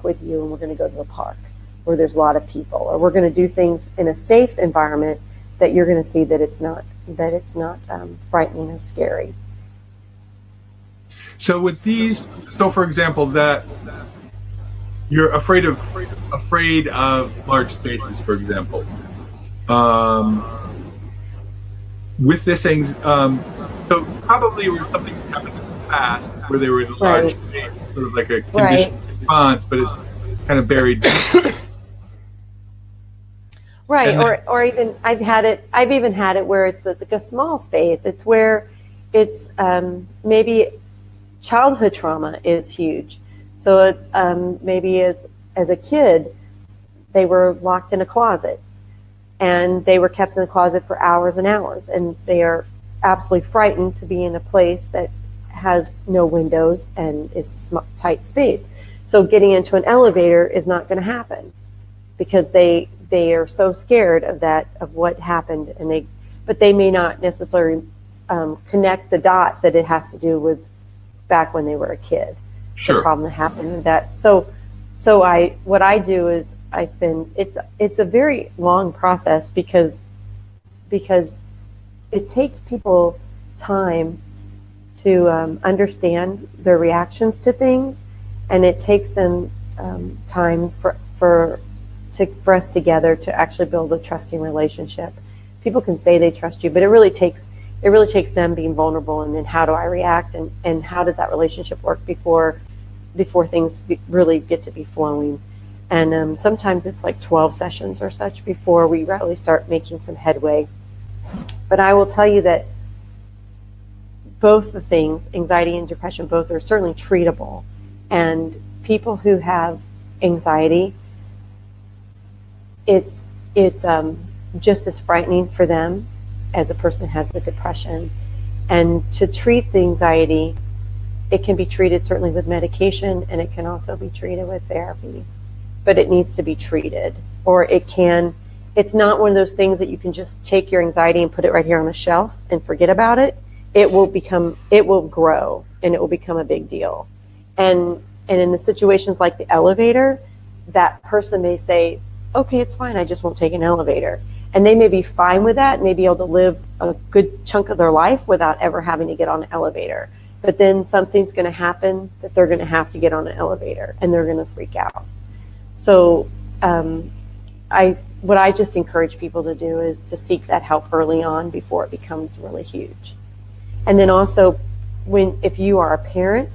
with you, and we're going to go to the park where there's a lot of people, or we're going to do things in a safe environment that you're going to see that it's not frightening or scary. So with these, for example, that you're afraid of large spaces, for example. With this so probably where something happened in the past where they were in a large space, sort of like a conditioned response, but it's kind of buried. Right, or even I've even had it where it's like a small space. It's where it's maybe childhood trauma is huge. So maybe as a kid, they were locked in a closet, and they were kept in the closet for hours and hours, and they are absolutely frightened to be in a place that has no windows and is a tight space. So getting into an elevator is not going to happen, because they are so scared of what happened, but they may not necessarily connect the dot that it has to do with back when they were a kid. Sure. The problem that happened with that. So what I do is it's a very long process, because it takes people time to understand their reactions to things, and it takes them time for us together to actually build a trusting relationship. People can say they trust you, but it really takes them being vulnerable, and then how do I react, and how does that relationship work before things really get to be flowing. And sometimes it's like 12 sessions or such before we really start making some headway. But I will tell you that both the things, anxiety and depression, both are certainly treatable. And people who have anxiety, it's just as frightening for them as a person has the depression. And to treat the anxiety, it can be treated certainly with medication, and it can also be treated with therapy. But it needs to be treated, or it's not one of those things that you can just take your anxiety and put it right here on the shelf and forget about it. It will grow, and it will become a big deal. And in the situations like the elevator, that person may say, okay, it's fine, I just won't take an elevator. And they may be fine with that, may be able to live a good chunk of their life without ever having to get on an elevator. But then something's going to happen that they're going to have to get on an elevator, and they're going to freak out. So what I just encourage people to do is to seek that help early on before it becomes really huge. And then also, if you are a parent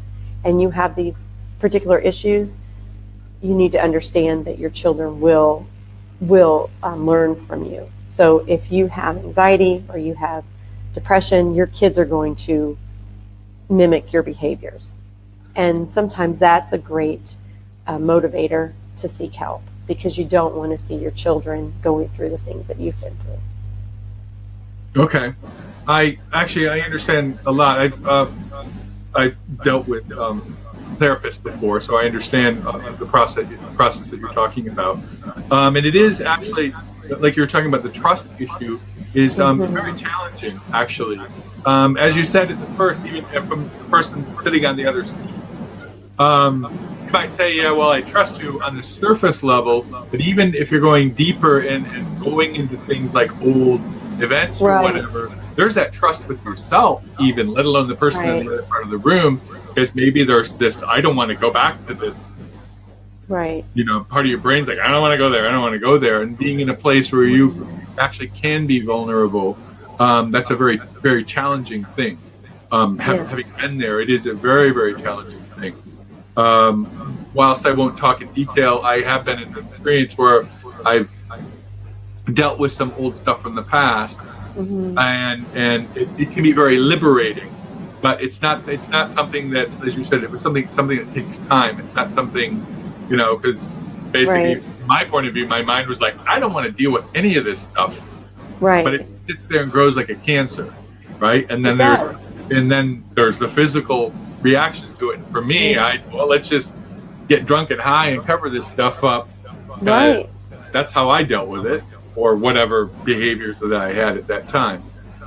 and you have these particular issues, you need to understand that your children will learn from you. So if you have anxiety or you have depression, your kids are going to mimic your behaviors. And sometimes that's a great motivator to seek help, because you don't want to see your children going through the things that you've been through. Okay. I understand a lot. I dealt with therapists before, so I understand the process that you're talking about. And it is actually, like you were talking about, the trust issue is very challenging, actually. As you said at the first, even from the person sitting on the other seat, you might say, yeah, well, I trust you on the surface level, but even if you're going deeper and going into things like old events or whatever, there's that trust with yourself, even, let alone the person in the other part of the room, because maybe there's this, I don't want to go back to this. Right. You know, part of your brain's like, I don't want to go there. I don't want to go there. And being in a place where you actually can be vulnerable, that's a very, very challenging thing. Having been there, it is a very, very challenging thing. Whilst I won't talk in detail, I have been in an experience where I've dealt with some old stuff from the past, and it can be very liberating. But it's not something that's, as you said, it was something that takes time. It's not something, you know, because basically, from my point of view, my mind was like, I don't want to deal with any of this stuff. Right. But it sits there and grows like a cancer, right? And then there's the physical reactions to it. And for me, let's just get drunk and high and cover this stuff up. Right. That's how I dealt with it, or whatever behaviors that I had at that time.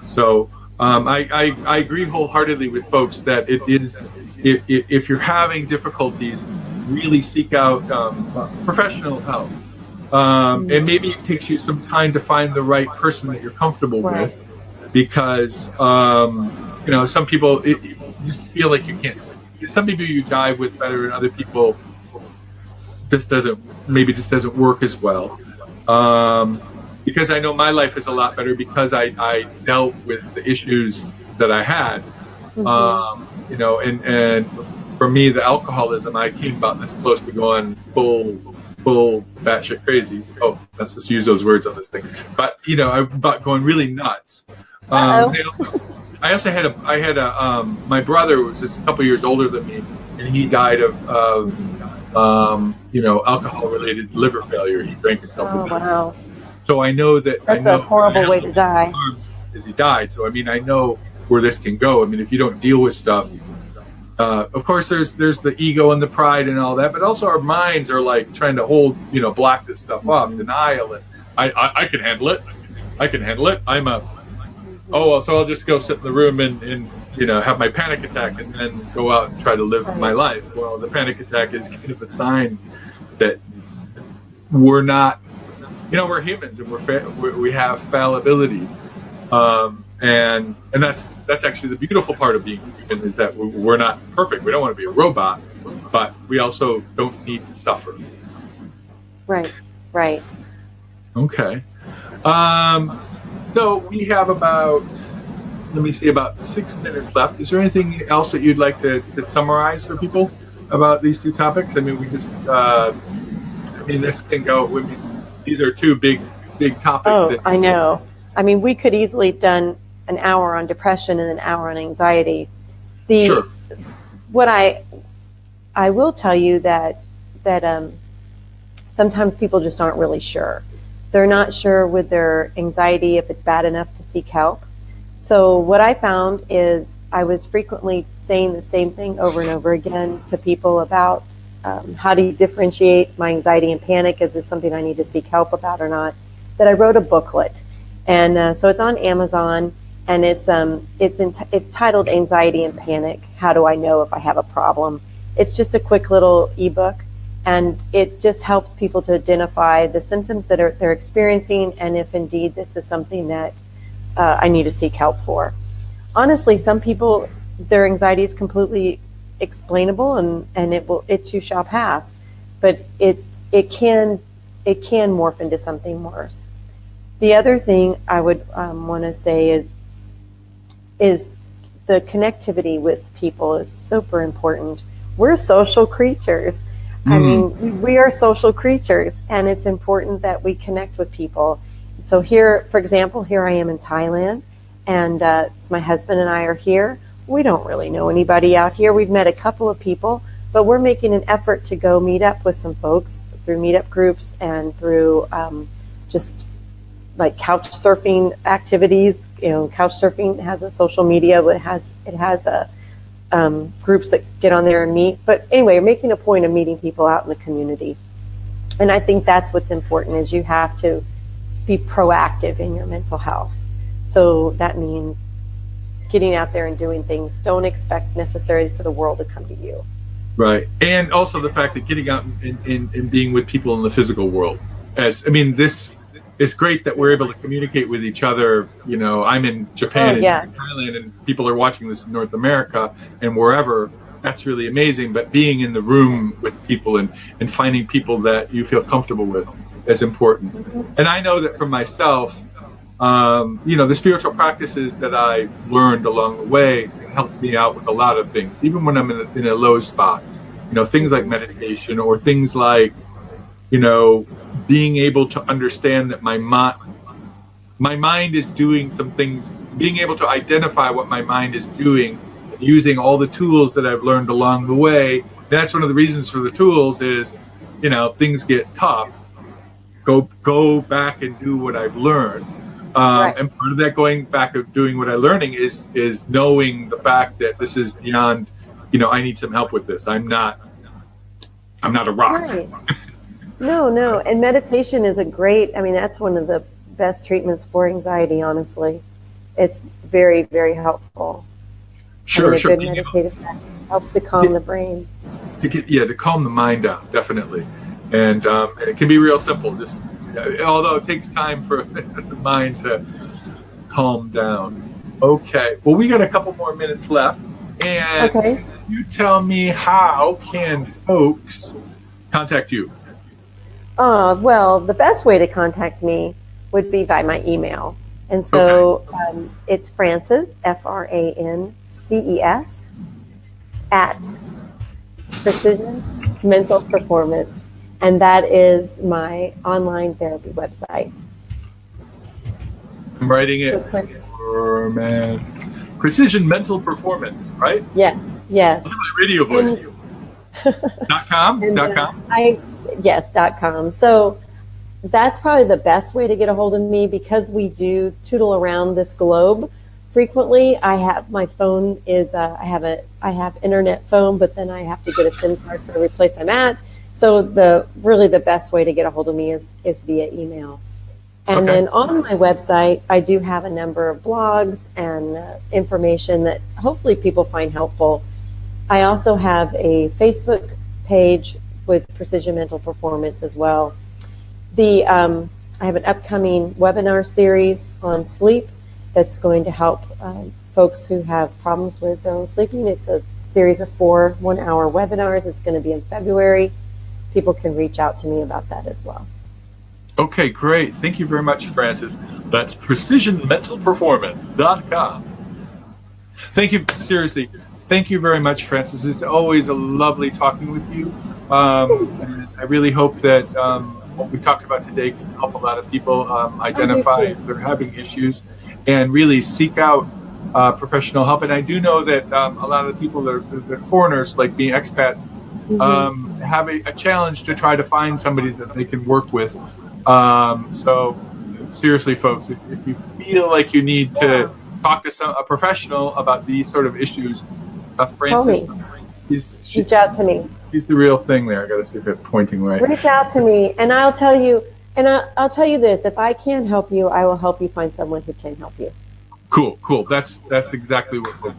So I agree wholeheartedly with folks that it is, if you're having difficulties, really seek out professional help. And maybe it takes you some time to find the right person that you're comfortable with, because you know, some people you just feel like you can't. Some people you jive with better, and other people this doesn't work as well. Because I know my life is a lot better because I dealt with the issues that I had. You know, and for me, the alcoholism, I came about this close to going full batshit crazy. Oh, let's just use those words on this thing. But you know, I about going really nuts. I also had my brother was just a couple years older than me, and he died of you know, alcohol-related liver failure. He drank himself to death. Wow. So I know that that's a horrible way to die. As he died, so I mean, I know where this can go. I mean, if you don't deal with stuff, of course, there's the ego and the pride and all that, but also our minds are like trying to block this stuff off, denial it. I can handle it. I can handle it. So I'll just go sit in the room and you know, have my panic attack and then go out and try to live my life. Well, the panic attack is kind of a sign that we're not, you know, we're humans and we have fallibility, and that's actually the beautiful part of being human, is that we're not perfect. We don't want to be a robot, but we also don't need to suffer. Right. Okay. So we have about 6 minutes left. Is there anything else that you'd like to summarize for people about these two topics? I mean, we just, this can go. These are two big topics. Oh, I know. I mean, we could easily have done an hour on depression and an hour on anxiety. Sure. What I will tell you that sometimes people just aren't really sure. They're not sure with their anxiety if it's bad enough to seek help. So what I found is I was frequently saying the same thing over and over again to people about how do you differentiate my anxiety and panic? Is this something I need to seek help about or not? That I wrote a booklet, and so it's on Amazon, and it's titled "Anxiety and Panic: How Do I Know If I Have a Problem?" It's just a quick little ebook, and it just helps people to identify the symptoms that they're experiencing, and if indeed this is something that I need to seek help for. Honestly, some people, their anxiety is completely explainable, and it too shall pass, but it can morph into something worse. The other thing I would want to say is the connectivity with people is super important. We're social creatures. I mean, we are social creatures, and it's important that we connect with people. So here, for example, here I am in Thailand, and my husband and I are here. we don't really know anybody out here. We've met a couple of people, but we're making an effort to go meet up with some folks through meetup groups and through just like couch surfing activities. You know, couch surfing has a social media, but it has a groups that get on there and meet. But anyway, we're making a point of meeting people out in the community. And I think that's what's important, is you have to be proactive in your mental health. So that means getting out there and doing things. Don't expect necessarily for the world to come to you. Right. And also the fact that getting out and being with people in the physical world. This is great that we're able to communicate with each other. You know, I'm in Japan and Thailand, and people are watching this in North America and wherever. That's really amazing. But being in the room with people and finding people that you feel comfortable with is important. Mm-hmm. And I know that for myself, the spiritual practices that I learned along the way helped me out with a lot of things, even when I'm in a low spot. You know, things like meditation, or things like, being able to understand that my mind is doing some things, being able to identify what my mind is doing, using all the tools that I've learned along the way. That's one of the reasons for the tools is, things get tough. Go back and do what I've learned. Right. And part of that going back of doing what I'm learning is knowing the fact that this is beyond, I need some help with this. I'm not a rock. Right. No. And meditation is that's one of the best treatments for anxiety, honestly. It's very, very helpful. Sure. Good meditative practice helps to calm the brain. To calm the mind down, definitely. And it can be real simple, just although it takes time for the mind to calm down. Okay. Well, we got a couple more minutes left. And okay. You tell me, how can folks contact you? Well, the best way to contact me would be by my email. And so it's Frances, FRANCES, at Precision Mental Performance. And that is my online therapy website. I'm writing it. Precision Mental Performance, right? Yes. Radio voice. .com? .com. So that's probably the best way to get a hold of me, because we do tootle around this globe frequently. I have my phone is I have internet phone, but then I have to get a SIM card for every place I'm at. So the best way to get a hold of me is via email. And then on my website, I do have a number of blogs and information that hopefully people find helpful. I also have a Facebook page with Precision Mental Performance as well. I have an upcoming webinar series on sleep that's going to help folks who have problems with their own sleeping. It's a series of 4 one-hour webinars. It's going to be in February. People can reach out to me about that as well. Okay, great. Thank you very much, Frances. That's precisionmentalperformance.com. Thank you, seriously. Thank you very much, Frances. It's always a lovely talking with you. And I really hope that what we talked about today can help a lot of people identify if they're having issues and really seek out professional help. And I do know that a lot of the people that are foreigners, like being expats, have a challenge to try to find somebody that they can work with. So seriously, folks, if you feel like you need to talk to a professional about these sort of issues, Frances, reach out to me. He's the real thing there. I got to see if it's pointing right. Reach out to me, and I'll tell you. And I'll tell you this: if I can't help you, I will help you find someone who can help you. Cool. That's exactly what we're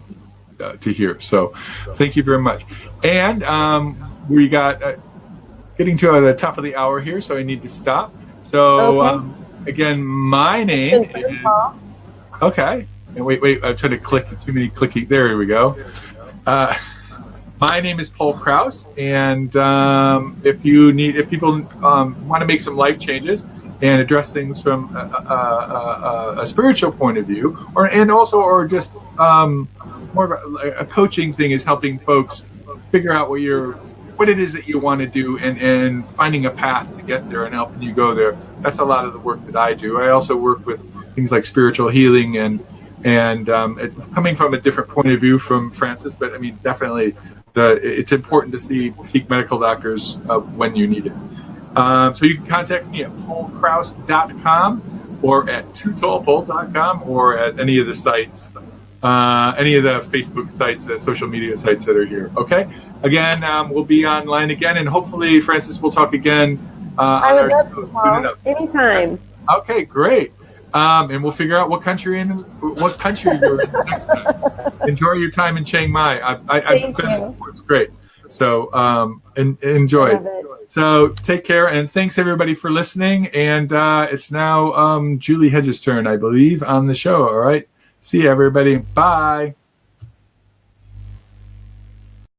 to hear. So, thank you very much. And we got getting to the top of the hour here, so I need to stop. So again, my name is okay. And wait, I'm trying to click. Too many clicking. There we go. My name is Paul Crouse, and if people want to make some life changes and address things from a spiritual point of view, or just more of a coaching thing, is helping folks figure out what it is that you want to do and finding a path to get there and helping you go there. That's a lot of the work that I do. I also work with things like spiritual healing and And it's coming from a different point of view from Frances, but I mean, definitely it's important to seek medical doctors when you need it. So you can contact me at paulcrouse.com or at twotallpole.com or at any of the sites, any of the Facebook sites, social media sites that are here. Okay. Again, we'll be online again, and hopefully, Frances, will talk again. I would love to, Paul. Anytime. Okay, great. And we'll figure out what country you're in next time. Enjoy your time in Chiang Mai. I've been before. It's great. So enjoy. So take care, and thanks everybody for listening. And it's now Julie Hedges' turn, I believe, on the show. All right. See you, everybody. Bye.